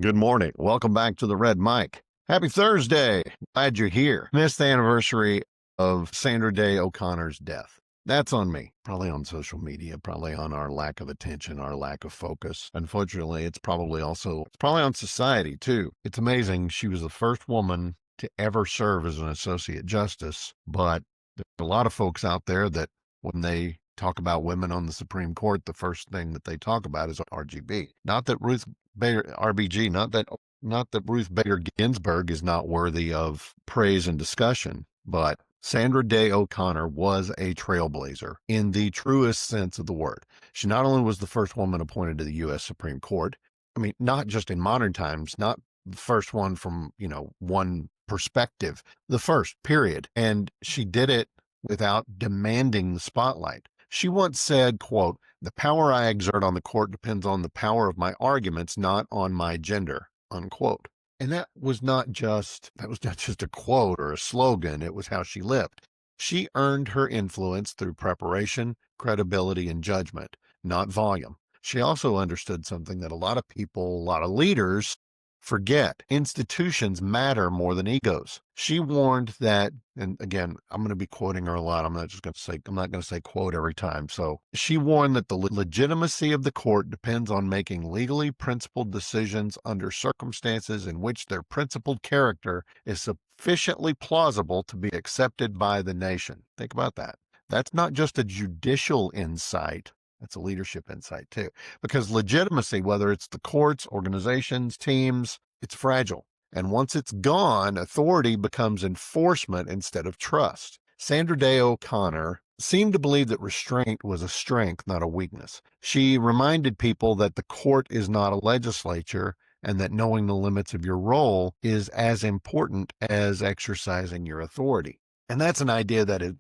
Good morning. Welcome back to the Red Mic. Happy Thursday. Glad you're here. Missed the anniversary of Sandra Day O'Connor's death. That's on me. Probably on social media, probably on our lack of attention, our lack of focus. Unfortunately, it's probably on society too. It's amazing. She was the first woman to ever serve as an associate justice, but there's a lot of folks out there that when they talk about women on the Supreme Court, the first thing that they talk about is RGB. Not that Ruth Bader RBG, not that Ruth Bader Ginsburg is not worthy of praise and discussion, but Sandra Day O'Connor was a trailblazer in the truest sense of the word. She not only was the first woman appointed to the U.S. Supreme Court, I mean, not just in modern times, not the first one from, one perspective, the first, period. And she did it without demanding the spotlight. She once said, quote, "The power I exert on the court depends on the power of my arguments, not on my gender," unquote. And that was not just a quote or a slogan. It was how she lived. She earned her influence through preparation, credibility, and judgment, not volume. She also understood something that a lot of people, a lot of leaders forget. Institutions matter more than egos. She warned that, and again, I'm going to be quoting her a lot. I'm not going to say quote every time. So she warned that the legitimacy of the court depends on making legally principled decisions under circumstances in which their principled character is sufficiently plausible to be accepted by the nation. Think about that. That's not just a judicial insight. That's a leadership insight too, because legitimacy, whether it's the courts, organizations, teams, it's fragile. And once it's gone, authority becomes enforcement instead of trust. Sandra Day O'Connor seemed to believe that restraint was a strength, not a weakness. She reminded people that the court is not a legislature and that knowing the limits of your role is as important as exercising your authority. And that's an idea that is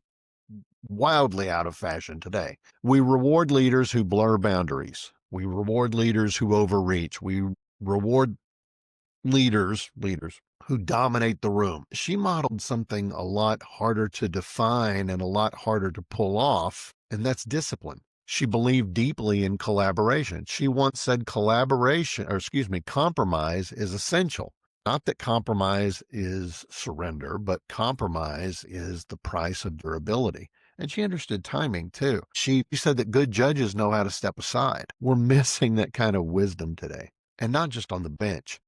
wildly out of fashion today. We reward leaders who blur boundaries. We reward leaders who overreach. We reward leaders who dominate the room. She modeled something a lot harder to define and a lot harder to pull off, and that's discipline. She believed deeply in collaboration. She once said compromise is essential. Not that compromise is surrender, but compromise is the price of durability. And she understood timing too. She said that good judges know how to step aside. We're missing that kind of wisdom today, and not just on the bench.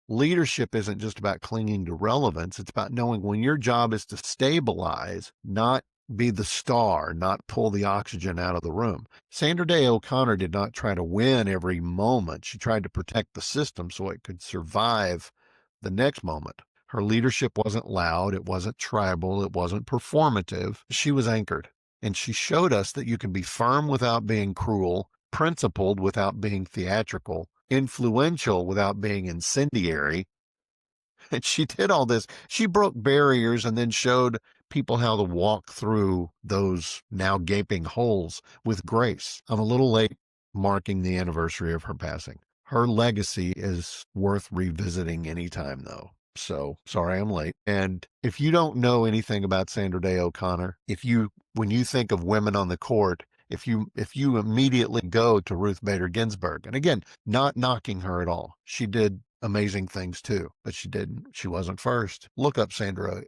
Leadership isn't just about clinging to relevance. It's about knowing when your job is to stabilize, not be the star, not pull the oxygen out of the room. Sandra Day O'Connor did not try to win every moment. She tried to protect the system so it could survive the next moment. Her leadership wasn't loud. It wasn't tribal. It wasn't performative. She was anchored. And she showed us that you can be firm without being cruel, principled without being theatrical, influential without being incendiary. And she did all this. She broke barriers and then showed people how to walk through those now gaping holes with grace. I'm a little late marking the anniversary of her passing. Her legacy is worth revisiting anytime, though. So sorry I'm late. And if you don't know anything about Sandra Day O'Connor, when you think of women on the court, if you immediately go to Ruth Bader Ginsburg, and again, not knocking her at all. She did amazing things too, but she wasn't first. Look up Sandra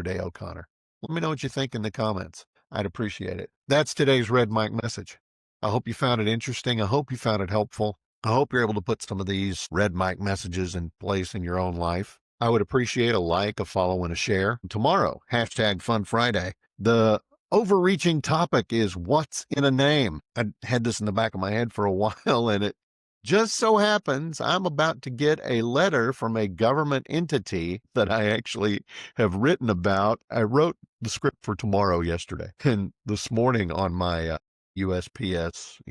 Day O'Connor. Let me know what you think in the comments. I'd appreciate it. That's today's Red Mic message. I hope you found it interesting. I hope you found it helpful. I hope you're able to put some of these Red Mic messages in place in your own life. I would appreciate a like, a follow, and a share. Tomorrow, #Fun Friday. The overreaching topic is what's in a name. I had this in the back of my head for a while, and it just so happens I'm about to get a letter from a government entity that I actually have written about. I wrote the script for tomorrow yesterday, and this morning on my USPS,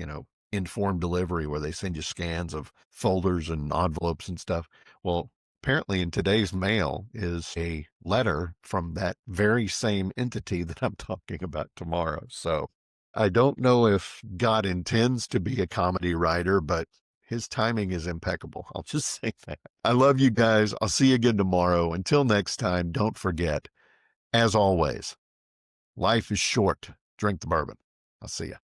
informed delivery where they send you scans of folders and envelopes and stuff. Well, apparently in today's mail is a letter from that very same entity that I'm talking about tomorrow. So I don't know if God intends to be a comedy writer, but his timing is impeccable. I'll just say that. I love you guys. I'll see you again tomorrow. Until next time, don't forget, as always, life is short. Drink the bourbon. I'll see you.